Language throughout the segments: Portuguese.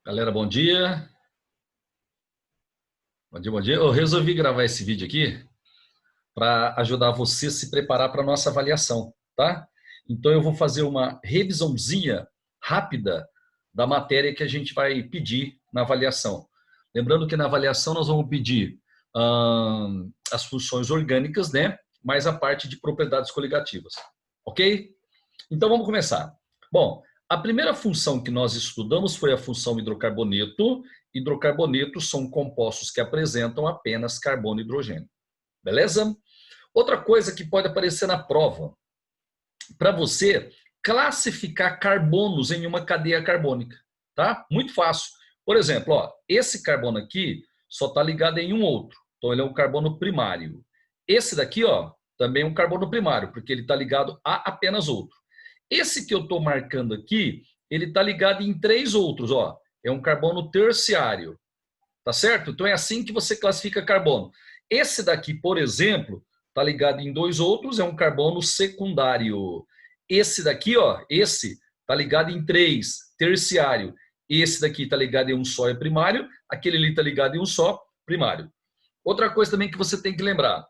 Galera, bom dia. Bom dia, bom dia. Eu resolvi gravar esse vídeo aqui para ajudar você a se preparar para a nossa avaliação, tá? Então eu vou fazer uma revisãozinha rápida da matéria que a gente vai pedir na avaliação. Lembrando que na avaliação nós vamos pedir as funções orgânicas, né? Mais a parte de propriedades coligativas, ok? Então vamos começar. Bom, a primeira função que nós estudamos foi a função hidrocarboneto. Hidrocarbonetos são compostos que apresentam apenas carbono e hidrogênio. Beleza? Outra coisa que pode aparecer na prova, para você classificar carbonos em uma cadeia carbônica, tá? Muito fácil. Por exemplo, ó, esse carbono aqui só está ligado em um outro, então ele é um carbono primário. Esse daqui, ó, também é um carbono primário, porque ele está ligado a apenas outro. Esse que eu estou marcando aqui, ele está ligado em três outros, ó. É um carbono terciário, tá certo? Então é assim que você classifica carbono. Esse daqui, por exemplo, está ligado em dois outros, é um carbono secundário. Esse daqui, ó, esse está ligado em três, terciário. Esse daqui está ligado em um só, é primário. Aquele ali está ligado em um só, primário. Outra coisa também que você tem que lembrar.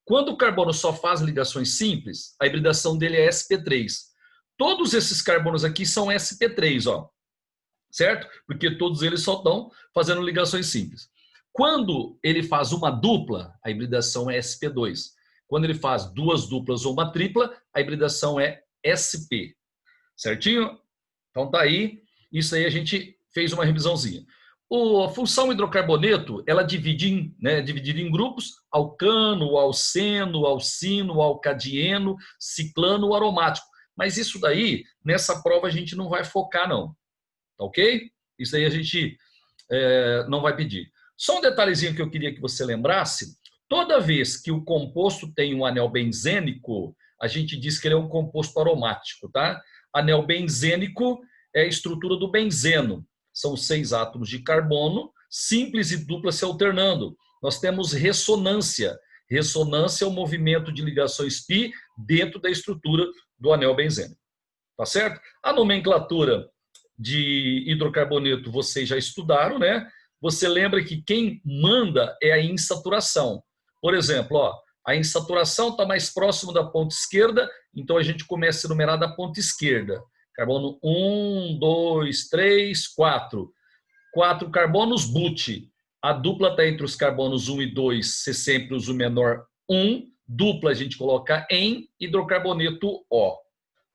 Quando o carbono só faz ligações simples, a hibridação dele é sp3. Todos esses carbonos aqui são sp3, ó, certo? Porque todos eles só estão fazendo ligações simples. Quando ele faz uma dupla, a hibridação é sp2. Quando ele faz duas duplas ou uma tripla, a hibridação é sp. Certinho? Então tá aí. Isso aí a gente fez uma revisãozinha. A função hidrocarboneto, ela divide dividida em grupos: alcano, alceno, alcino, alcadieno, ciclano, aromático. Mas isso daí, nessa prova, a gente não vai focar, não. Tá ok? Isso aí a gente não vai pedir. Só um detalhezinho que eu queria que você lembrasse: toda vez que o composto tem um anel benzênico, a gente diz que ele é um composto aromático, tá? Anel benzênico é a estrutura do benzeno. São 6 átomos de carbono, simples e dupla se alternando. Nós temos ressonância. Ressonância é o movimento de ligações π dentro da estrutura do anel benzênico. Tá certo? A nomenclatura de hidrocarboneto vocês já estudaram, né? Você lembra que quem manda é a insaturação. Por exemplo, ó, a insaturação está mais próximo da ponta esquerda, então a gente começa a numerar da ponta esquerda. Carbono 1, 2, 3, 4. 4 carbonos but. A dupla está entre os carbonos 1 e 2, você sempre usa o menor 1. Dupla a gente coloca em hidrocarboneto O.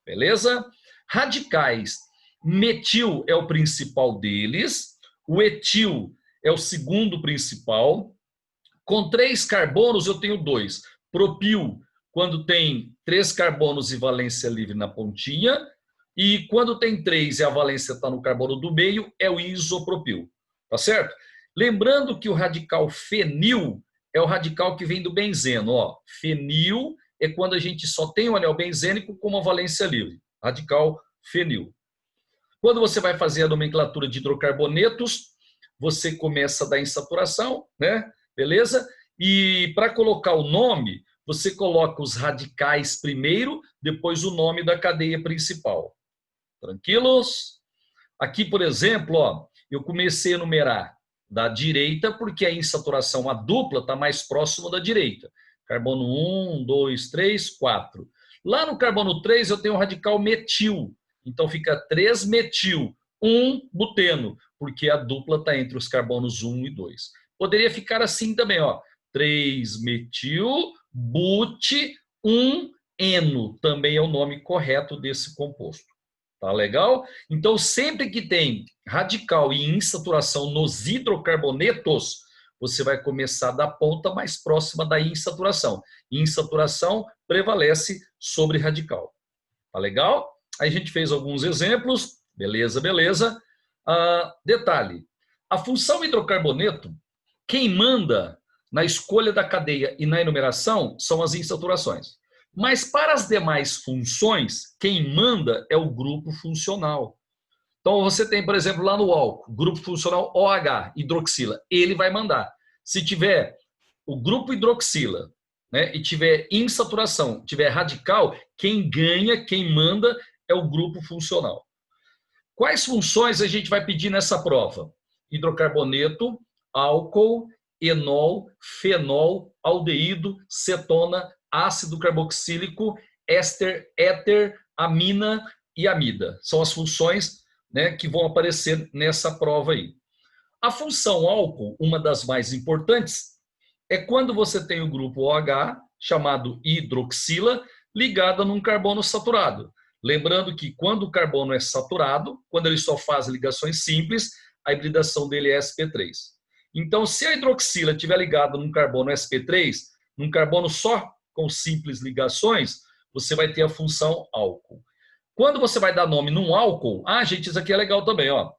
Beleza? Radicais. Metil é o principal deles. O etil é o segundo principal. Com 3 carbonos eu tenho 2. Propil, quando tem 3 carbonos e valência livre na pontinha. E quando tem 3 e a valência está no carbono do meio, é o isopropil. Tá certo? Lembrando que o radical fenil é o radical que vem do benzeno. Ó. Fenil é quando a gente só tem o anel benzênico com uma valência livre. Radical fenil. Quando você vai fazer a nomenclatura de hidrocarbonetos, você começa da insaturação, né? Beleza? E para colocar o nome, você coloca os radicais primeiro, depois o nome da cadeia principal. Tranquilos? Aqui, por exemplo, ó, eu comecei a numerar da direita, porque a insaturação, a dupla, está mais próximo da direita. Carbono 1, 2, 3, 4. Lá no carbono 3 eu tenho o radical metil. Então fica 3-metil, 1-buteno, porque a dupla está entre os carbonos 1 e 2. Poderia ficar assim também, ó. 3-metil, but, 1-eno. Também é o nome correto desse composto. Tá legal? Então, sempre que tem radical e insaturação nos hidrocarbonetos, você vai começar da ponta mais próxima da insaturação. Insaturação prevalece sobre radical. Tá legal? Aí a gente fez alguns exemplos. Beleza, beleza. Detalhe: a função hidrocarboneto, quem manda na escolha da cadeia e na enumeração são as insaturações. Mas para as demais funções, quem manda é o grupo funcional. Então você tem, por exemplo, lá no álcool, grupo funcional OH, hidroxila, ele vai mandar. Se tiver o grupo hidroxila, né, e tiver insaturação, tiver radical, quem ganha, quem manda é o grupo funcional. Quais funções a gente vai pedir nessa prova? Hidrocarboneto, álcool, enol, fenol, aldeído, cetona, ácido carboxílico, éster, éter, amina e amida. São as funções, né, que vão aparecer nessa prova aí. A função álcool, uma das mais importantes, é quando você tem o grupo OH, chamado hidroxila, ligada num carbono saturado. Lembrando que quando o carbono é saturado, quando ele só faz ligações simples, a hibridação dele é sp3. Então, se a hidroxila estiver ligada num carbono sp3, num carbono só com simples ligações, você vai ter a função álcool. Quando você vai dar nome num álcool, gente, isso aqui é legal também, ó.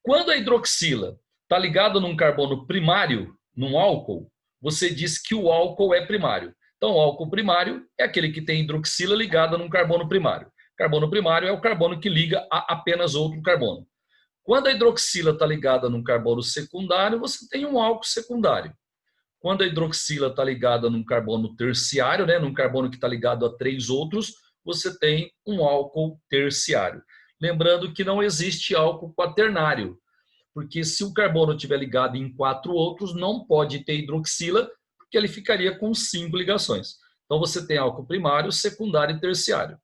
Quando a hidroxila está ligada num carbono primário, num álcool, você diz que o álcool é primário. Então, o álcool primário é aquele que tem hidroxila ligada num carbono primário. Carbono primário é o carbono que liga a apenas outro carbono. Quando a hidroxila está ligada num carbono secundário, você tem um álcool secundário. Quando a hidroxila está ligada num carbono terciário, né, num carbono que está ligado a 3 outros, você tem um álcool terciário. Lembrando que não existe álcool quaternário, porque se o carbono estiver ligado em 4 outros, não pode ter hidroxila, porque ele ficaria com 5 ligações. Então você tem álcool primário, secundário e terciário.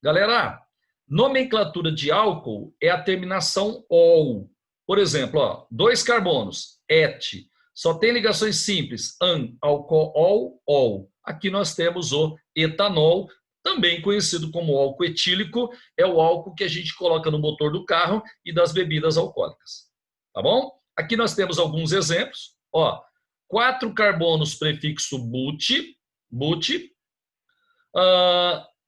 Galera, nomenclatura de álcool é a terminação ol. Por exemplo, ó, 2 carbonos, et, só tem ligações simples, an, alcool, ol. Aqui nós temos o etanol, também conhecido como álcool etílico, é o álcool que a gente coloca no motor do carro e das bebidas alcoólicas. Tá bom? Aqui nós temos alguns exemplos. Ó, 4 carbonos prefixo but,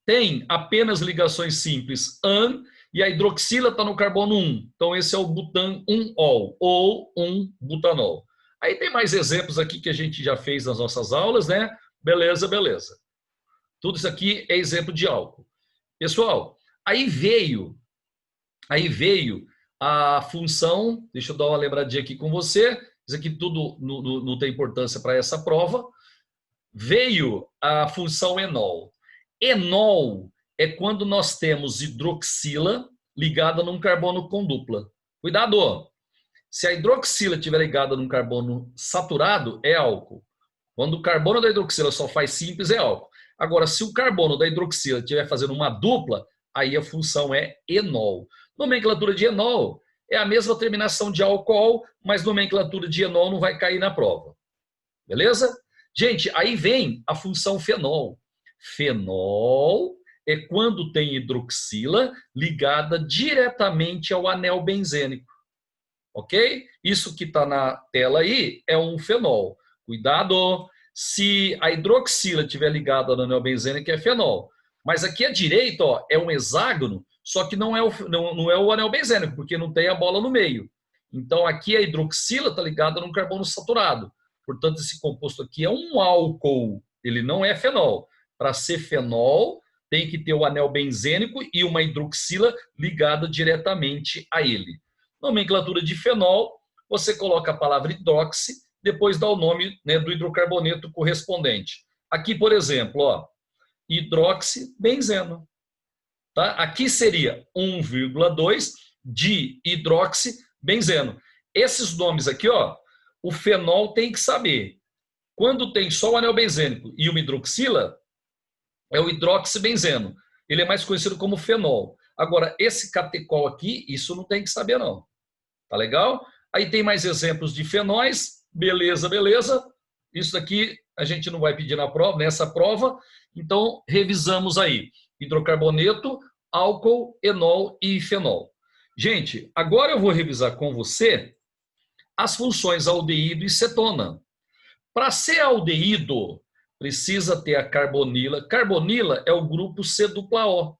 tem apenas ligações simples an, e a hidroxila está no carbono 1. Então, esse é o butan 1-ol, ou 1-butanol. Aí tem mais exemplos aqui que a gente já fez nas nossas aulas, né? Beleza, beleza. Tudo isso aqui é exemplo de álcool. Pessoal, aí veio a função, deixa eu dar uma lembradinha aqui com você, isso aqui tudo não tem importância para essa prova. Veio a função enol. Enol é quando nós temos hidroxila ligada num carbono com dupla. Cuidado! Se a hidroxila estiver ligada num carbono saturado, é álcool. Quando o carbono da hidroxila só faz simples, é álcool. Agora, se o carbono da hidroxila estiver fazendo uma dupla, aí a função é enol. Nomenclatura de enol é a mesma terminação de álcool, mas nomenclatura de enol não vai cair na prova. Beleza? Gente, aí vem a função fenol. Fenol é quando tem hidroxila ligada diretamente ao anel benzênico. Ok? Isso que está na tela aí é um fenol. Cuidado! Se a hidroxila estiver ligada ao anel benzênico, é fenol. Mas aqui à direita, ó, é um hexágono, só que não é o anel benzênico, porque não tem a bola no meio. Então, aqui a hidroxila está ligada num carbono saturado. Portanto, esse composto aqui é um álcool, ele não é fenol. Para ser fenol, tem que ter o anel benzênico e uma hidroxila ligada diretamente a ele. Nomenclatura de fenol, você coloca a palavra hidroxi, depois dá o nome, né, do hidrocarboneto correspondente. Aqui, por exemplo, ó, hidroxibenzeno. Tá? Aqui seria 1,2 de hidroxibenzeno. Esses nomes aqui, ó, o fenol tem que saber. Quando tem só o anel benzênico e uma hidroxila, é o hidroxibenzeno. Ele é mais conhecido como fenol. Agora, esse catecol aqui, isso não tem que saber, não. Tá legal? Aí tem mais exemplos de fenóis. Beleza, beleza. Isso aqui a gente não vai pedir na prova, nessa prova. Então, revisamos aí. Hidrocarboneto, álcool, enol e fenol. Gente, agora eu vou revisar com você as funções aldeído e cetona. Para ser aldeído, precisa ter a carbonila. Carbonila é o grupo C-O,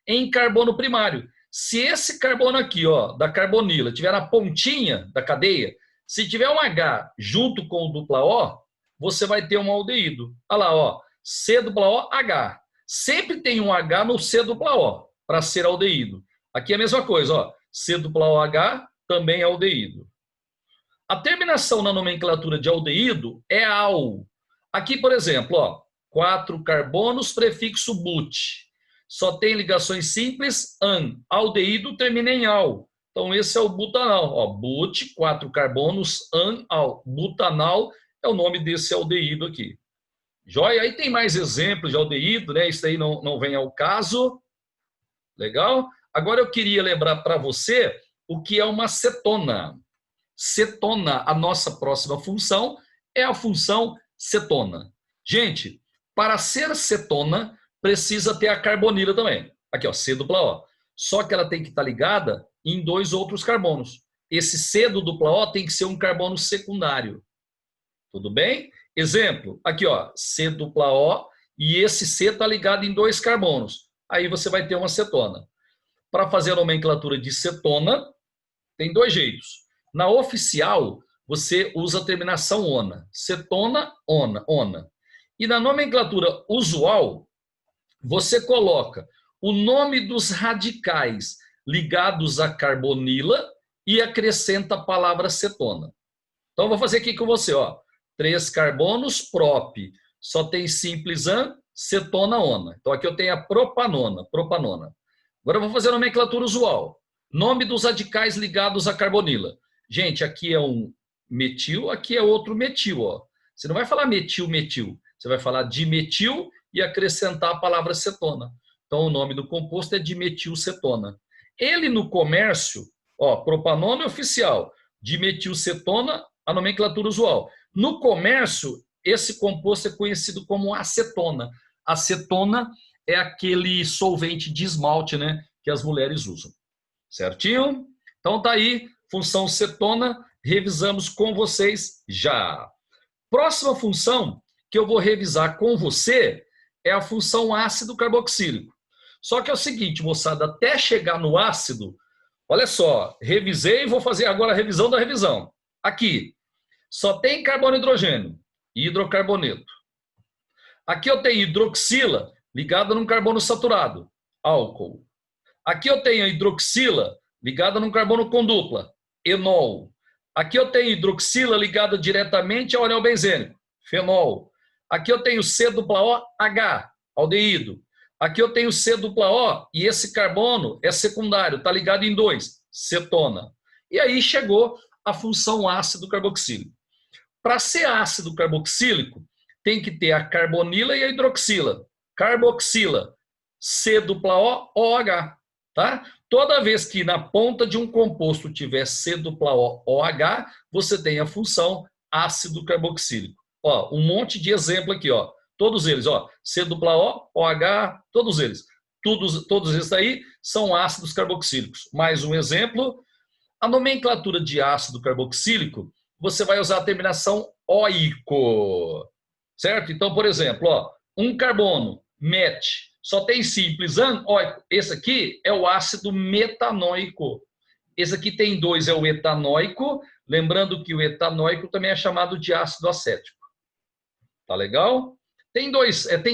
em carbono primário. Se esse carbono aqui, ó, da carbonila, tiver na pontinha da cadeia, se tiver um H junto com o dupla O, você vai ter um aldeído. Olha lá, ó, C-O, H. Sempre tem um H no C-O para ser aldeído. Aqui é a mesma coisa, ó, C-OH também é aldeído. A terminação na nomenclatura de aldeído é al. Aqui, por exemplo, ó, 4 carbonos prefixo but. só tem ligações simples, an. Aldeído termina em al. Então, esse é o butanal. Ó, but, 4 carbonos, an, al. Butanal é o nome desse aldeído aqui. Joia? Aí tem mais exemplos de aldeído, né? Isso aí não vem ao caso. Legal? Agora eu queria lembrar para você o que é uma cetona. Cetona, a nossa próxima função, é a função cetona. Gente, para ser cetona, precisa ter a carbonila também. Aqui, ó, C dupla O. Só que ela tem que estar ligada em 2 outros carbonos. Esse C do dupla O tem que ser um carbono secundário. Tudo bem? Exemplo, aqui, ó, C dupla O, e esse C está ligado em 2 carbonos. Aí você vai ter uma cetona. Para fazer a nomenclatura de cetona, tem 2 jeitos. Na oficial, você usa a terminação ona. Cetona, ona, ona. E na nomenclatura usual, você coloca o nome dos radicais ligados à carbonila e acrescenta a palavra cetona. Então, eu vou fazer aqui com você, ó. 3 carbonos, prop. Só tem simples an, cetona, ona. Então, aqui eu tenho a propanona, propanona. Agora eu vou fazer a nomenclatura usual. Nome dos radicais ligados à carbonila. Gente, aqui é um metil, aqui é outro metil, ó. Você não vai falar metil, metil. Você vai falar dimetil e acrescentar a palavra cetona. Então, o nome do composto é dimetilcetona. Ele no comércio, ó, propanona é oficial, dimetilcetona, a nomenclatura usual. No comércio, esse composto é conhecido como acetona. Acetona é aquele solvente de esmalte, né, que as mulheres usam. Certinho? Então tá aí, função cetona, revisamos com vocês já. Próxima função que eu vou revisar com você é a função ácido carboxílico. Só que é o seguinte, moçada, até chegar no ácido, olha só, revisei e vou fazer agora a revisão da revisão. Aqui, só tem carbono e hidrogênio, hidrocarboneto. Aqui eu tenho hidroxila ligada num carbono saturado, álcool. Aqui eu tenho a hidroxila ligada num carbono com dupla, enol. Aqui eu tenho hidroxila ligada diretamente ao anel benzênico, fenol. Aqui eu tenho C dupla O, H, aldeído. Aqui eu tenho C dupla O e esse carbono é secundário, está ligado em 2, cetona. E aí chegou a função ácido carboxílico. Para ser ácido carboxílico, tem que ter a carbonila e a hidroxila. Carboxila, C dupla O, OH. Tá? Toda vez que na ponta de um composto tiver C dupla O, OH, você tem a função ácido carboxílico. Ó, um monte de exemplo aqui, ó. Todos eles, ó, C dupla O, OH, todos eles. Todos esses aí são ácidos carboxílicos. Mais um exemplo, a nomenclatura de ácido carboxílico, você vai usar a terminação oico, certo? Então, por exemplo, ó, um carbono, met, só tem simples an, oico. Esse aqui é o ácido metanoico. Esse aqui tem 2, é o etanóico. Lembrando que o etanóico também é chamado de ácido acético. Tá legal? Tem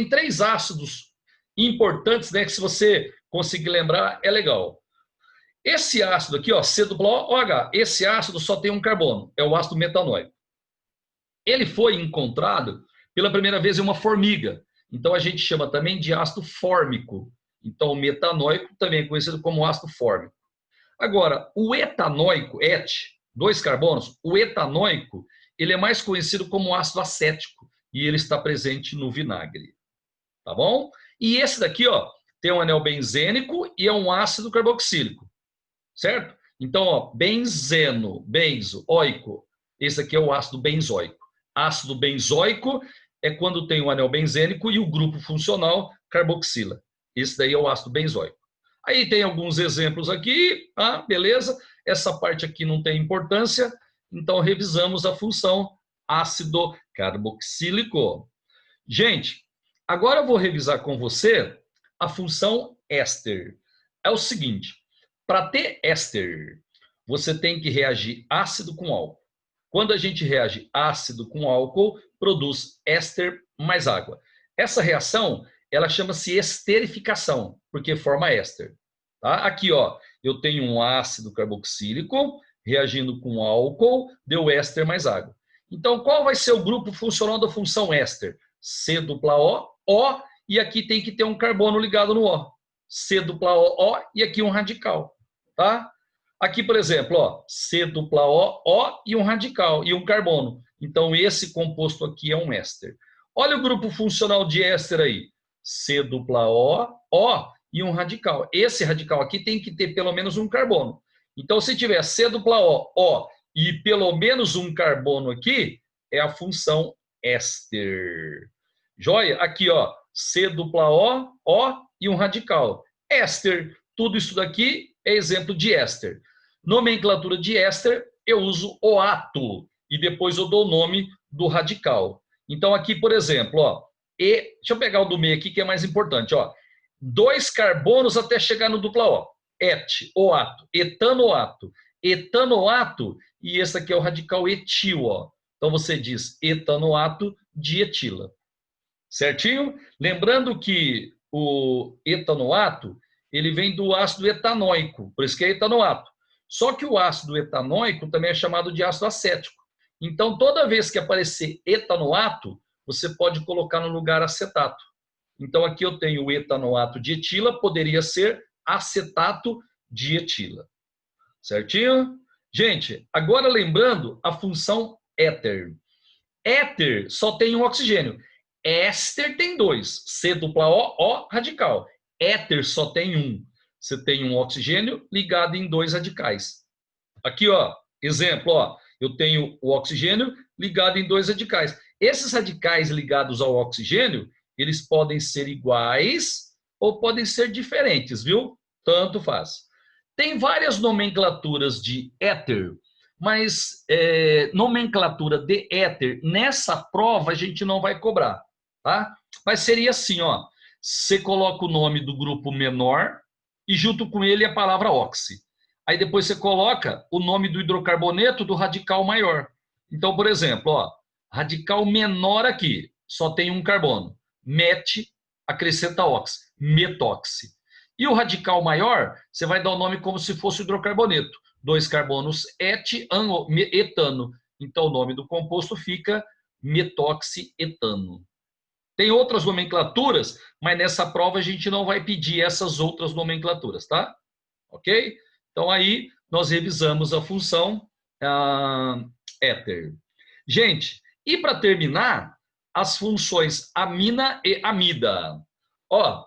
3 ácidos importantes, né, que se você conseguir lembrar, é legal. Esse ácido aqui, ó, C dupla O, OH, esse ácido só tem um carbono, é o ácido metanoico. Ele foi encontrado pela primeira vez em uma formiga. Então a gente chama também de ácido fórmico. Então o metanoico também é conhecido como ácido fórmico. Agora, o etanóico, et, 2 carbonos, o etanóico, ele é mais conhecido como ácido acético e ele está presente no vinagre. Tá bom? E esse daqui, ó, tem um anel benzênico e é um ácido carboxílico. Certo? Então, ó, benzeno, benzo, oico. Esse aqui é o ácido benzoico. Ácido benzoico é quando tem o anel benzênico e o grupo funcional carboxila. Esse daí é o ácido benzoico. Aí tem alguns exemplos aqui, ah, beleza? Essa parte aqui não tem importância, então revisamos a função ácido carboxílico. Gente, agora eu vou revisar com você a função éster. É o seguinte, para ter éster, você tem que reagir ácido com álcool. Quando a gente reage ácido com álcool, produz éster mais água. Essa reação, ela chama-se esterificação, porque forma éster. Tá? Aqui, ó, eu tenho um ácido carboxílico reagindo com álcool, deu éster mais água. Então, qual vai ser o grupo funcional da função éster? C dupla O, O, e aqui tem que ter um carbono ligado no O. C dupla O, e aqui um radical, tá? Aqui, por exemplo, ó, C dupla O e um radical, e um carbono. Então, esse composto aqui é um éster. Olha o grupo funcional de éster aí. C dupla O e um radical. Esse radical aqui tem que ter pelo menos um carbono. Então, se tiver C dupla O e pelo menos um carbono aqui, é a função éster. Joia? Aqui, ó, C dupla O e um radical. Éster. Tudo isso daqui é exemplo de éster. Nomenclatura de éster, eu uso o ato e depois eu dou o nome do radical. Então, aqui, por exemplo, ó, deixa eu pegar o do meio aqui, que é mais importante. Ó, 2 carbonos até chegar no dupla O. O-ato, etanoato. Etanoato, e esse aqui é o radical etil. Ó. Então, você diz etanoato de etila. Certinho? Lembrando que o etanoato, ele vem do ácido etanóico, por isso que é etanoato. Só que o ácido etanóico também é chamado de ácido acético. Então, toda vez que aparecer etanoato, você pode colocar no lugar acetato. Então, aqui eu tenho o etanoato de etila, poderia ser acetato de etila. Certinho? Gente, agora lembrando a função éter. Éter só tem um oxigênio. Éster tem 2. C dupla O radical. Éter só tem um. Você tem um oxigênio ligado em 2 radicais. Aqui, ó, exemplo, ó, eu tenho o oxigênio ligado em 2 radicais. Esses radicais ligados ao oxigênio, eles podem ser iguais ou podem ser diferentes, viu? Tanto faz. Tem várias nomenclaturas de éter, mas nomenclatura de éter, nessa prova a gente não vai cobrar, tá? Mas seria assim, ó, você coloca o nome do grupo menor e junto com ele a palavra oxi. Aí depois você coloca o nome do hidrocarboneto do radical maior. Então, por exemplo, ó, radical menor aqui, só tem um carbono. Met, acrescenta oxi, metoxi. E o radical maior, você vai dar o nome como se fosse hidrocarboneto. 2 carbonos etano. Então, o nome do composto fica metoxietano. Tem outras nomenclaturas, mas nessa prova a gente não vai pedir essas outras nomenclaturas, tá? Ok? Então, aí nós revisamos a função éter. Gente, e para terminar, as funções amina e amida. Ó,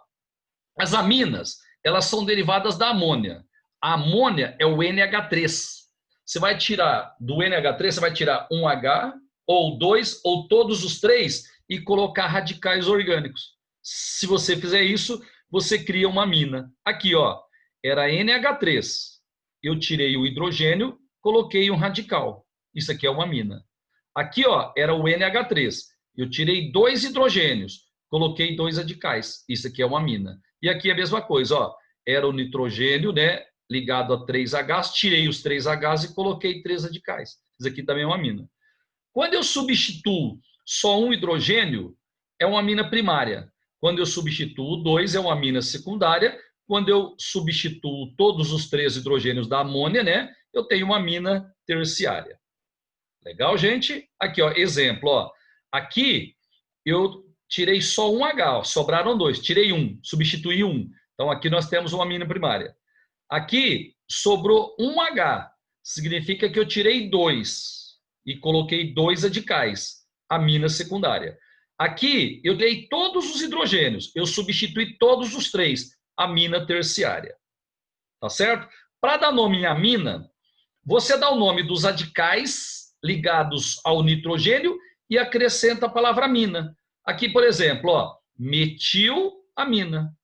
as aminas, elas são derivadas da amônia. A amônia é o NH3. Você vai tirar do NH3, você vai tirar um H, ou 2, ou todos os 3, e colocar radicais orgânicos. Se você fizer isso, você cria uma amina. Aqui, ó, era NH3. Eu tirei o hidrogênio, coloquei um radical. Isso aqui é uma amina. Aqui, ó, era o NH3. Eu tirei 2 hidrogênios, coloquei 2 radicais. Isso aqui é uma amina. E aqui a mesma coisa, ó, era o nitrogênio, né, ligado a 3Hs, tirei os 3Hs e coloquei 3 radicais. Isso aqui também é uma amina. Quando eu substituo só um hidrogênio, é uma amina primária. Quando eu substituo 2, é uma amina secundária. Quando eu substituo todos os 3 hidrogênios da amônia, né, eu tenho uma amina terciária. Legal, gente? Aqui, ó, exemplo, ó. Aqui eu tirei só um H, ó, sobraram 2, tirei um, substituí um. Então aqui nós temos uma amina primária. Aqui sobrou um H, significa que eu tirei 2 e coloquei 2 radicais, amina secundária. Aqui eu dei todos os hidrogênios, eu substituí todos os 3, amina terciária. Tá certo? Para dar nome em amina, você dá o nome dos radicais ligados ao nitrogênio e acrescenta a palavra amina. Aqui, por exemplo, ó, metilamina.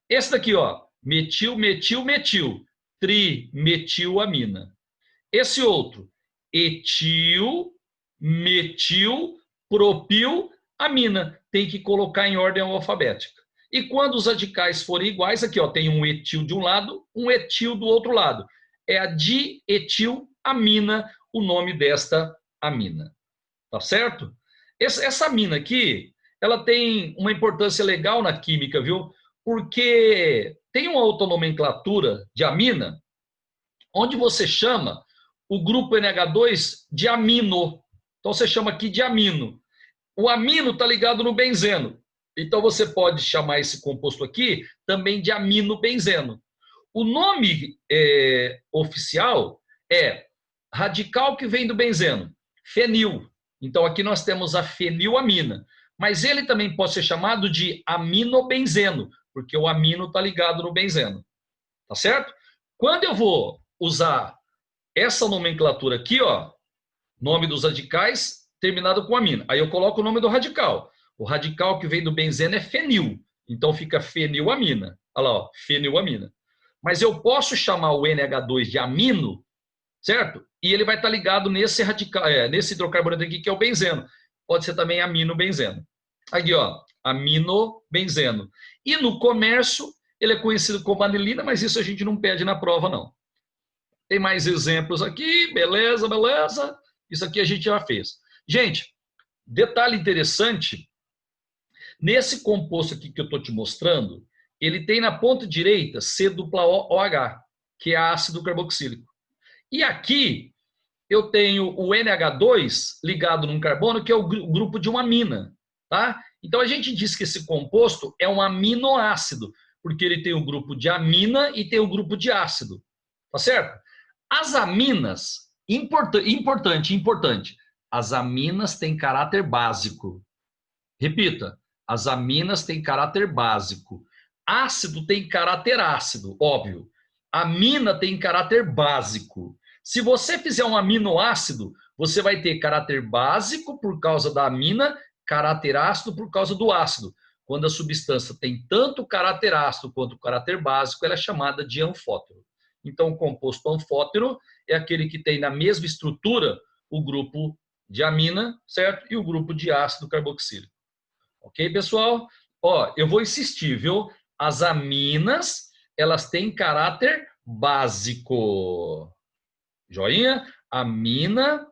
Esse daqui, ó, metil, metil, metil, trimetilamina. Esse outro, etil, metil, propilamina. Tem que colocar em ordem alfabética. E quando os radicais forem iguais, aqui, ó, tem um etil de um lado, um etil do outro lado. É a dietilamina, o nome desta amina. Tá certo? Essa amina aqui, ela tem uma importância legal na química, viu? Porque tem uma autonomenclatura de amina, onde você chama o grupo NH2 de amino. Então você chama aqui de amino. O amino está ligado no benzeno. Então você pode chamar esse composto aqui também de aminobenzeno. O nome oficial é radical que vem do benzeno, fenil. Então aqui nós temos a fenilamina, mas ele também pode ser chamado de aminobenzeno, porque o amino está ligado no benzeno. Tá certo? Quando eu vou usar essa nomenclatura aqui, ó, nome dos radicais terminado com amina. Aí eu coloco o nome do radical. O radical que vem do benzeno é fenil. Então fica fenilamina. Olha lá, ó, fenilamina. Mas eu posso chamar o NH2 de amino, certo? E ele vai estar ligado nesse radical, nesse hidrocarboneto aqui que é o benzeno. Pode ser também aminobenzeno. Aqui, ó, aminobenzeno. E no comércio ele é conhecido como anilina, mas isso a gente não pede na prova, não. Tem mais exemplos aqui, beleza, beleza. Isso aqui a gente já fez. Gente, detalhe interessante, nesse composto aqui que eu estou te mostrando, ele tem na ponta direita C-OH, que é ácido carboxílico. E aqui eu tenho o NH2 ligado num carbono, que é o grupo de uma amina. Tá? Então a gente diz que esse composto é um aminoácido, porque ele tem o grupo de amina e tem o grupo de ácido. Tá certo? As aminas, importante, as aminas têm caráter básico. Repita, as aminas têm caráter básico. Ácido tem caráter ácido, óbvio. Amina tem caráter básico. Se você fizer um aminoácido, você vai ter caráter básico por causa da amina, caráter ácido por causa do ácido. Quando a substância tem tanto caráter ácido quanto caráter básico, ela é chamada de anfótero. Então, o composto anfótero é aquele que tem na mesma estrutura o grupo de amina, certo? E o grupo de ácido carboxílico. Ok, pessoal? Ó, eu vou insistir, viu? As aminas, elas têm caráter básico. Joinha? Amina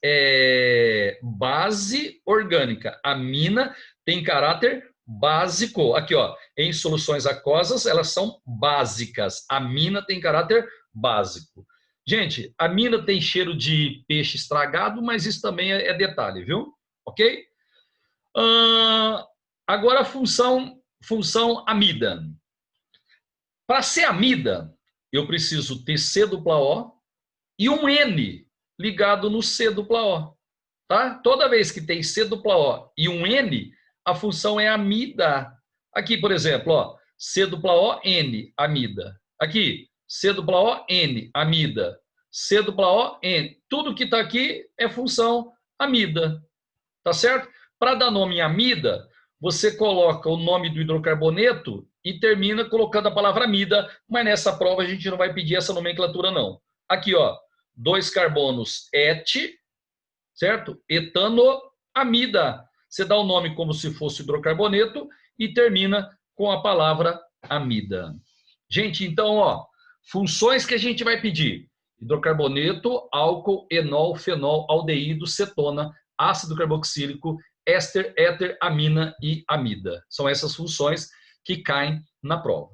é base orgânica. Amina tem caráter básico. Aqui, ó, em soluções aquosas, elas são básicas. Amina tem caráter básico. Gente, amina tem cheiro de peixe estragado, mas isso também é detalhe, viu? Ok? Agora a função amida. Para ser amida, eu preciso ter C-O e um N ligado no C-O. Tá? Toda vez que tem C-O e um N, a função é amida. Aqui, por exemplo, ó, C-O-N, amida. Aqui, C-O-N, amida. C-O-N. Tudo que está aqui é função amida. Tá certo? Para dar nome em amida, você coloca o nome do hidrocarboneto e termina colocando a palavra amida, mas nessa prova a gente não vai pedir essa nomenclatura, não. Aqui, ó, 2 carbonos et, certo? Etanoamida. Você dá o nome como se fosse hidrocarboneto e termina com a palavra amida. Gente, então, ó, funções que a gente vai pedir: hidrocarboneto, álcool, enol, fenol, aldeído, cetona, ácido carboxílico, éster, éter, amina e amida. São essas funções que caem na prova.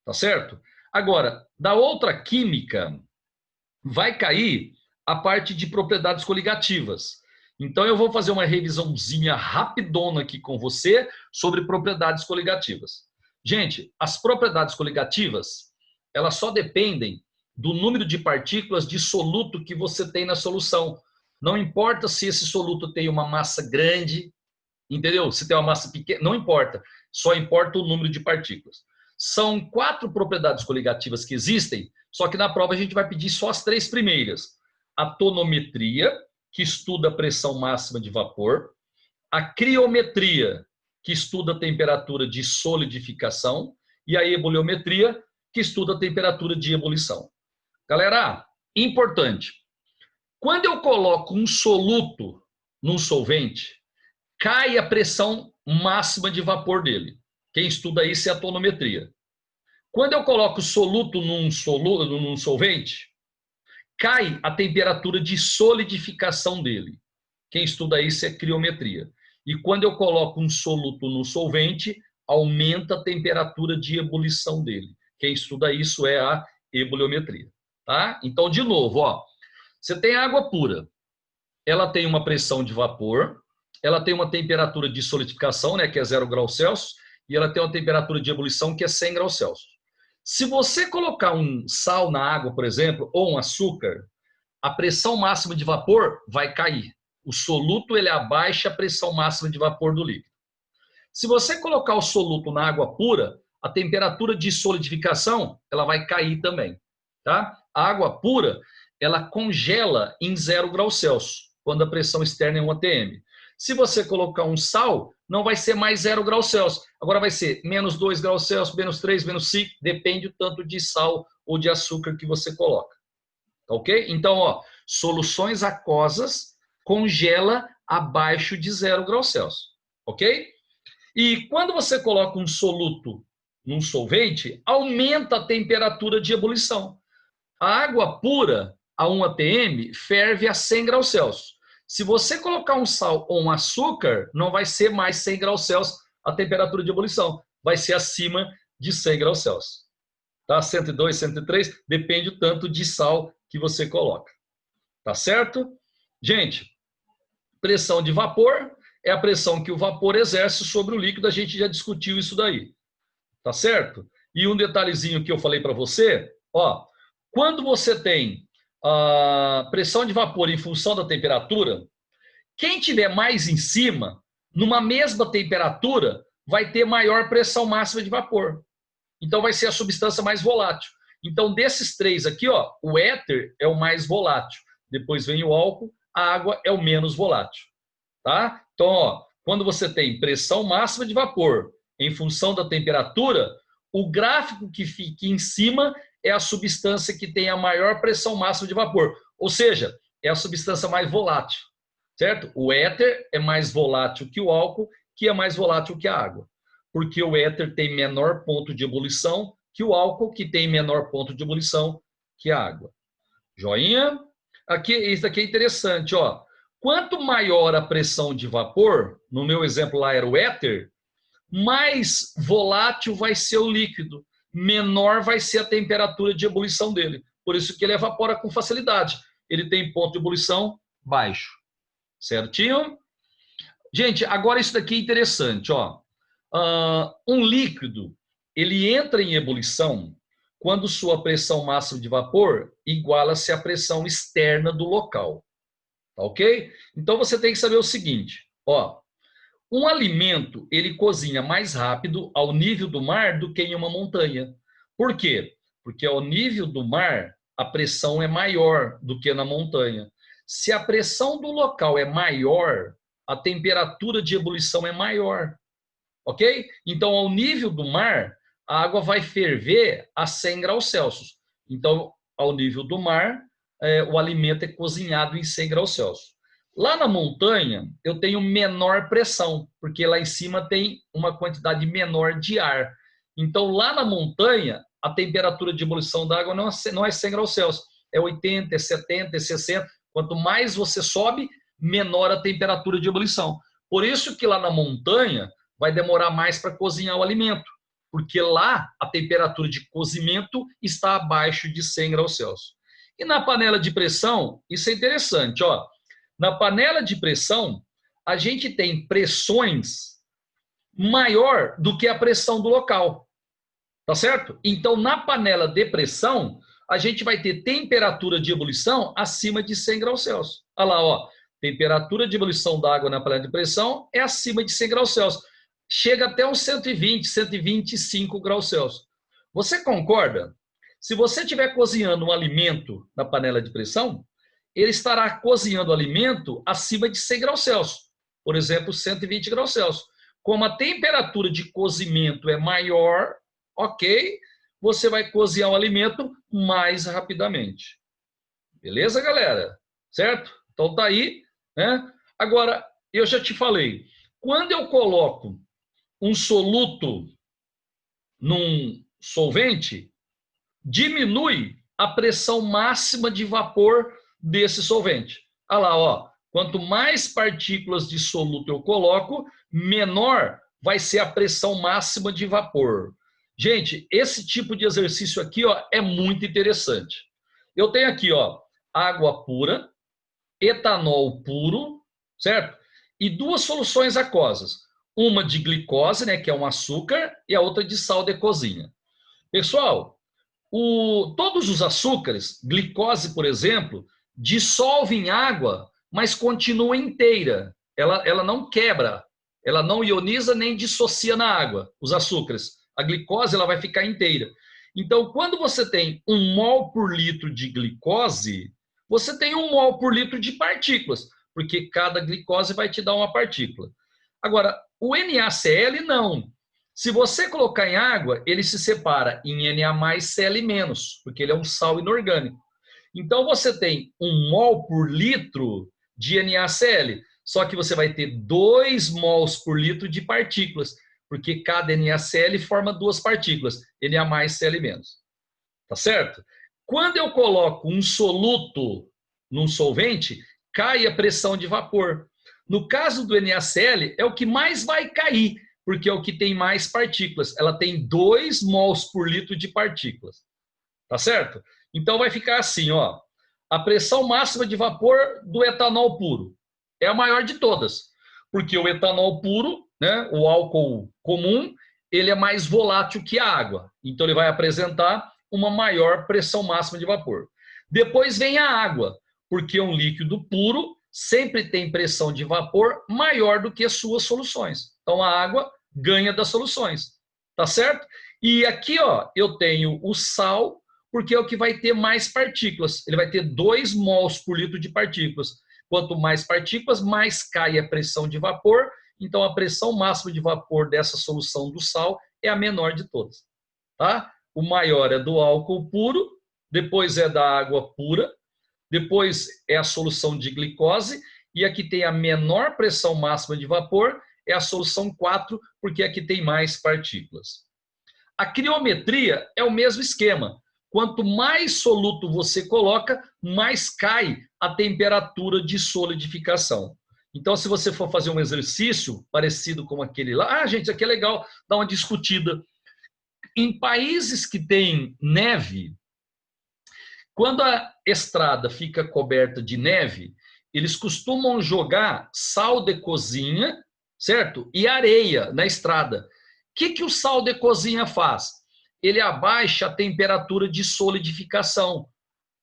Tá certo? Agora, da outra química, vai cair a parte de propriedades coligativas. Então, eu vou fazer uma revisãozinha rapidona aqui com você sobre propriedades coligativas. Gente, as propriedades coligativas, elas só dependem do número de partículas de soluto que você tem na solução. Não importa se esse soluto tem uma massa grande, entendeu? Se tem uma massa pequena, não importa. Só importa o número de partículas. São 4 propriedades coligativas que existem, só que na prova a gente vai pedir só as 3 primeiras. A tonometria, que estuda a pressão máxima de vapor. A criometria, que estuda a temperatura de solidificação. E a ebuliometria, que estuda a temperatura de ebulição. Galera, importante. Quando eu coloco um soluto num solvente, cai a pressão máxima de vapor dele. Quem estuda isso é a tonometria. Quando eu coloco soluto num solvente, cai a temperatura de solidificação dele. Quem estuda isso é criometria. E quando eu coloco um soluto no solvente, aumenta a temperatura de ebulição dele. Quem estuda isso é a ebuliometria. Tá? Então, de novo, ó, você tem água pura. Ela tem uma pressão de vapor ela tem uma temperatura de solidificação, né, que é 0 graus Celsius, e ela tem uma temperatura de ebulição que é 100 graus Celsius. Se você colocar um sal na água, por exemplo, ou um açúcar, a pressão máxima de vapor vai cair. O soluto ele abaixa a pressão máxima de vapor do líquido. Se você colocar o soluto na água pura, a temperatura de solidificação ela vai cair também. Tá? A água pura ela congela em 0 graus Celsius, quando a pressão externa é 1 atm. Se você colocar um sal, não vai ser mais 0 graus Celsius. Agora vai ser menos 2 graus Celsius, menos 3, menos 5, depende do tanto de sal ou de açúcar que você coloca. Ok? Então, ó, soluções aquosas congela abaixo de 0 graus Celsius. Ok? E quando você coloca um soluto num solvente, aumenta a temperatura de ebulição. A água pura, a 1 atm, ferve a 100 graus Celsius. Se você colocar um sal ou um açúcar, não vai ser mais 100 graus Celsius a temperatura de ebulição. Vai ser acima de 100 graus Celsius. Tá? 102, 103, depende do tanto de sal que você coloca. Tá certo? Gente, pressão de vapor é a pressão que o vapor exerce sobre o líquido. A gente já discutiu isso daí. Tá certo? E um detalhezinho que eu falei para você, ó, quando você tem a pressão de vapor em função da temperatura, quem tiver mais em cima, numa mesma temperatura, vai ter maior pressão máxima de vapor. Então vai ser a substância mais volátil. Então desses três aqui, ó, o éter é o mais volátil. Depois vem o álcool, a água é o menos volátil. Tá? Então, ó, quando você tem pressão máxima de vapor em função da temperatura, o gráfico que fica em cima é a substância que tem a maior pressão máxima de vapor. Ou seja, é a substância mais volátil. Certo? O éter é mais volátil que o álcool, que é mais volátil que a água. Porque o éter tem menor ponto de ebulição que o álcool, que tem menor ponto de ebulição que a água. Joinha? Aqui, isso aqui é interessante, ó. Quanto maior a pressão de vapor, no meu exemplo lá era o éter, mais volátil vai ser o líquido, menor vai ser a temperatura de ebulição dele. Por isso que ele evapora com facilidade. Ele tem ponto de ebulição baixo. Certinho? Gente, agora isso daqui é interessante, ó. Um líquido, ele entra em ebulição quando sua pressão máxima de vapor iguala-se à pressão externa do local. Tá ok? Então você tem que saber o seguinte, ó. Um alimento, ele cozinha mais rápido ao nível do mar do que em uma montanha. Por quê? Porque ao nível do mar, a pressão é maior do que na montanha. Se a pressão do local é maior, a temperatura de ebulição é maior. Ok? Então, ao nível do mar, a água vai ferver a 100 graus Celsius. Então, ao nível do mar, o alimento é cozinhado em 100 graus Celsius. Lá na montanha, eu tenho menor pressão, porque lá em cima tem uma quantidade menor de ar. Então, lá na montanha, a temperatura de ebulição da água não é 100 graus Celsius, é 80, é 70, é 60. Quanto mais você sobe, menor a temperatura de ebulição. Por isso que lá na montanha vai demorar mais para cozinhar o alimento, porque lá a temperatura de cozimento está abaixo de 100 graus Celsius. E na panela de pressão, isso é interessante, ó. Na panela de pressão, a gente tem pressões maior do que a pressão do local. Tá certo? Então, na panela de pressão, a gente vai ter temperatura de ebulição acima de 100 graus Celsius. Olha lá, ó. Temperatura de ebulição da água na panela de pressão é acima de 100 graus Celsius. Chega até uns 120, 125 graus Celsius. Você concorda? Se você estiver cozinhando um alimento na panela de pressão, ele estará cozinhando o alimento acima de 100 graus Celsius. Por exemplo, 120 graus Celsius. Como a temperatura de cozimento é maior, ok, você vai cozinhar o alimento mais rapidamente. Beleza, galera? Certo? Então tá aí, né? Agora, eu já te falei, quando eu coloco um soluto num solvente, diminui a pressão máxima de vapor desse solvente. Olha lá, ó. Quanto mais partículas de soluto eu coloco, menor vai ser a pressão máxima de vapor. Gente, esse tipo de exercício aqui, ó, é muito interessante. Eu tenho aqui, ó, água pura, etanol puro, certo? e duas soluções aquosas. Uma de glicose, né, que é um açúcar, e a outra de sal de cozinha. Pessoal, todos os açúcares, glicose, por exemplo, dissolve em água, mas continua inteira. Ela não quebra, ela não ioniza nem dissocia na água, os açúcares. A glicose ela vai ficar inteira. Então, quando você tem 1 mol por litro de glicose, você tem 1 mol por litro de partículas, porque cada glicose vai te dar uma partícula. Agora, o NaCl não. Se você colocar em água, ele se separa em Na+, Cl-, porque ele é um sal inorgânico. Então, você tem 1 mol por litro de NaCl, só que você vai ter 2 mols por litro de partículas, porque cada NaCl forma 2 partículas, Na+, Cl-. Tá certo? Quando eu coloco um soluto num solvente, cai a pressão de vapor. No caso do NaCl, é o que mais vai cair, porque é o que tem mais partículas. Ela tem 2 mols por litro de partículas. Tá certo? Então vai ficar assim, ó. A pressão máxima de vapor do etanol puro é a maior de todas, porque o etanol puro, né, o álcool comum, ele é mais volátil que a água. Então ele vai apresentar uma maior pressão máxima de vapor. Depois vem a água, porque um líquido puro sempre tem pressão de vapor maior do que as suas soluções. Então a água ganha das soluções, tá certo? E aqui, ó, eu tenho o sal, porque é o que vai ter mais partículas. Ele vai ter 2 mols por litro de partículas. Quanto mais partículas, mais cai a pressão de vapor. Então, a pressão máxima de vapor dessa solução do sal é a menor de todas. Tá? O maior é do álcool puro, depois é da água pura, depois é a solução de glicose, e a que tem a menor pressão máxima de vapor é a solução 4, porque é a que tem mais partículas. A criometria é o mesmo esquema. Quanto mais soluto você coloca, mais cai a temperatura de solidificação. Então, se você for fazer um exercício parecido com aquele lá, gente, aqui é legal dar uma discutida. Em países que tem neve, quando a estrada fica coberta de neve, eles costumam jogar sal de cozinha, certo? E areia na estrada. O que o sal de cozinha faz? Ele abaixa a temperatura de solidificação.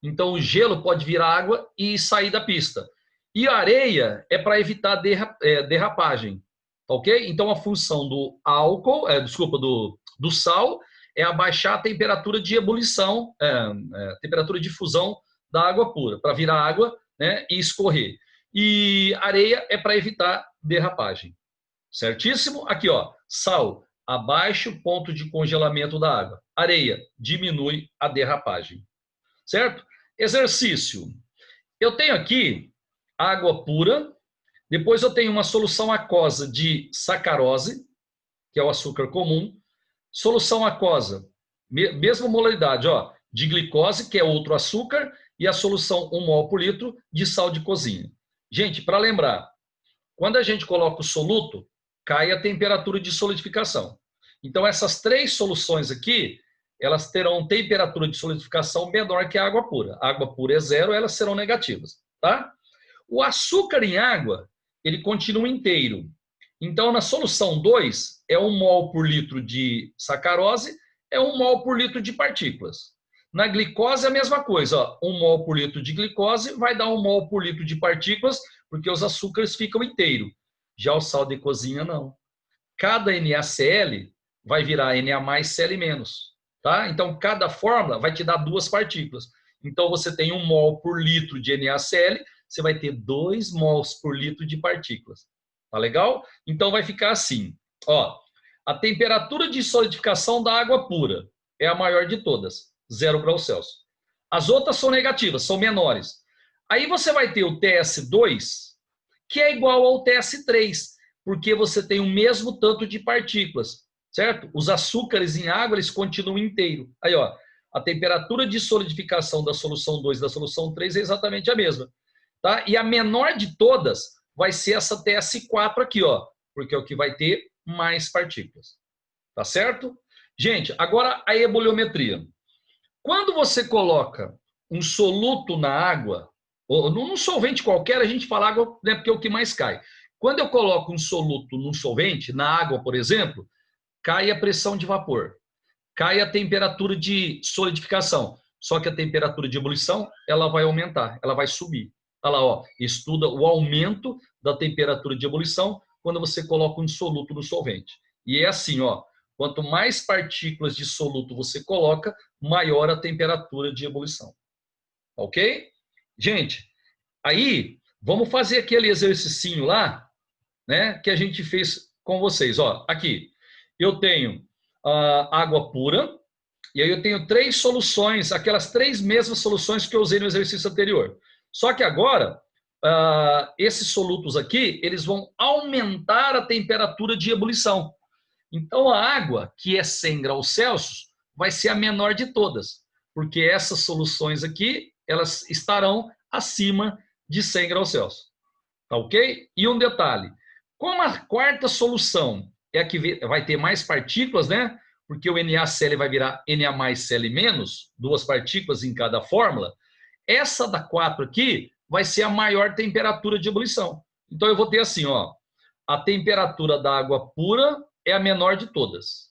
Então, o gelo pode virar água e sair da pista. E a areia é para evitar derrapagem. Ok? Então, a função do álcool, do sal, é abaixar a temperatura de ebulição, temperatura de fusão da água pura, para virar água, né, e escorrer. E areia é para evitar derrapagem. Certíssimo? Aqui, ó, sal, abaixa o ponto de congelamento da água. Areia, diminui a derrapagem. Certo? Exercício. Eu tenho aqui água pura, depois eu tenho uma solução aquosa de sacarose, que é o açúcar comum, solução aquosa, mesma molaridade, ó, de glicose, que é outro açúcar, e a solução 1 mol por litro de sal de cozinha. Gente, para lembrar, quando a gente coloca o soluto, cai a temperatura de solidificação. Então, essas 3 soluções aqui, elas terão temperatura de solidificação menor que a água pura. A água pura é 0, elas serão negativas, tá? O açúcar em água, ele continua inteiro. Então, na solução 2, é 1 mol por litro de sacarose, é 1 mol por litro de partículas. Na glicose é a mesma coisa, ó, 1 mol por litro de glicose vai dar 1 mol por litro de partículas, porque os açúcares ficam inteiros. Já o sal de cozinha, não. Cada NaCl vai virar Na+, Cl-. Tá? Então, cada fórmula vai te dar 2 partículas. Então, você tem 1 mol por litro de NaCl, você vai ter 2 mols por litro de partículas. Tá legal? Então, vai ficar assim. Ó, a temperatura de solidificação da água pura é a maior de todas, 0 graus Celsius. As outras são negativas, são menores. Aí você vai ter o TS2, que é igual ao TS3, porque você tem o mesmo tanto de partículas, certo? Os açúcares em água, eles continuam inteiros. Aí, ó, a temperatura de solidificação da solução 2 e da solução 3 é exatamente a mesma. Tá? E a menor de todas vai ser essa TS4 aqui, ó, porque é o que vai ter mais partículas. Tá certo? Gente, agora a eboliometria. Quando você coloca um soluto na água, ou num solvente qualquer, a gente fala água, né, porque é o que mais cai. Quando eu coloco um soluto num solvente, na água, por exemplo, cai a pressão de vapor, cai a temperatura de solidificação. Só que a temperatura de ebulição, ela vai aumentar, ela vai subir. Olha lá, ó, estuda o aumento da temperatura de ebulição quando você coloca um soluto no solvente. E é assim, ó, quanto mais partículas de soluto você coloca, maior a temperatura de ebulição. Ok? Gente, aí vamos fazer aquele exercício lá, né, que a gente fez com vocês. Ó, aqui, eu tenho água pura, e aí eu tenho 3 soluções, aquelas 3 mesmas soluções que eu usei no exercício anterior. Só que agora, esses solutos aqui, eles vão aumentar a temperatura de ebulição. Então, a água, que é 100 graus Celsius, vai ser a menor de todas, porque essas soluções aqui, elas estarão acima de 100 graus Celsius. Tá ok? E um detalhe, como a quarta solução é a que vai ter mais partículas, né? Porque o NaCl vai virar Na+Cl-, 2 partículas em cada fórmula, essa da 4 aqui vai ser a maior temperatura de ebulição. Então eu vou ter assim, ó, a temperatura da água pura é a menor de todas.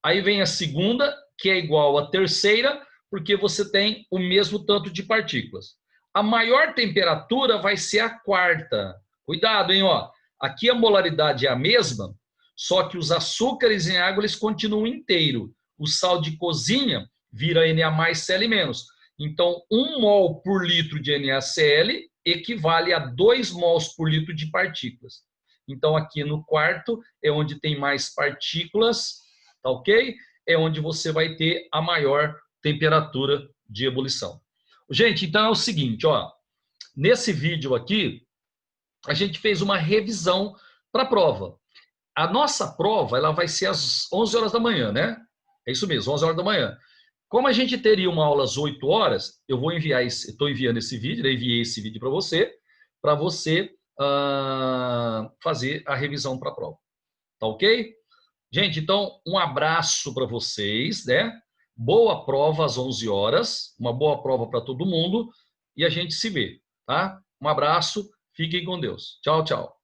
Aí vem a segunda, que é igual à terceira, porque você tem o mesmo tanto de partículas. A maior temperatura vai ser a quarta. Cuidado, hein, ó. Aqui a molaridade é a mesma, só que os açúcares em água eles continuam inteiro. O sal de cozinha vira Na+Cl-. Então, 1 mol por litro de NaCl equivale a 2 mols por litro de partículas. Então, aqui no quarto é onde tem mais partículas, tá ok? É onde você vai ter a maior temperatura de ebulição. Gente, então é o seguinte, ó. Nesse vídeo aqui, a gente fez uma revisão para a prova. A nossa prova ela vai ser às 11 horas da manhã, né? É isso mesmo, 11 horas da manhã. Como a gente teria uma aula às 8 horas, eu vou enviar estou enviando esse vídeo, eu enviei esse vídeo para você fazer a revisão para a prova. Tá ok? Gente, então, um abraço para vocês, né? Boa prova às 11 horas, uma boa prova para todo mundo e a gente se vê, tá? Um abraço, fiquem com Deus. Tchau, tchau.